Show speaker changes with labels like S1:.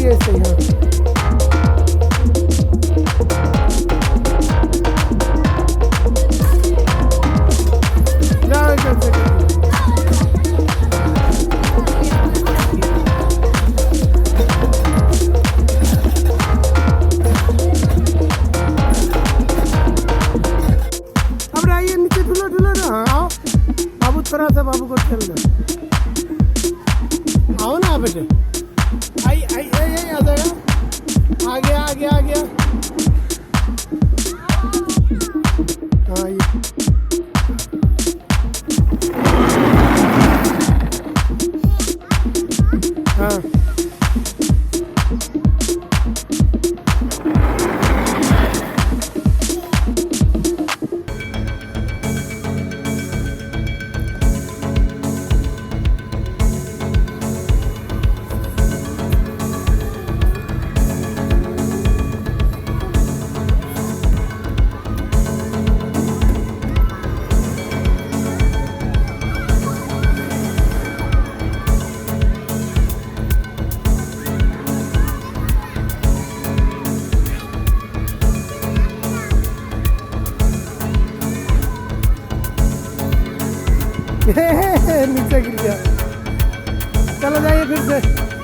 S1: ये सही हाँ। जाओ इधर से अब रहिए नीचे ढुलो ढुलो ना आओ बाबू थोड़ा सा बाबू को खेल दो आओ ना बेटे आई आई आई आई आ जाएगा आ गया आ गया आ गया हाँ ये हाँ नीचे गिर गया चलो जाइए फिर से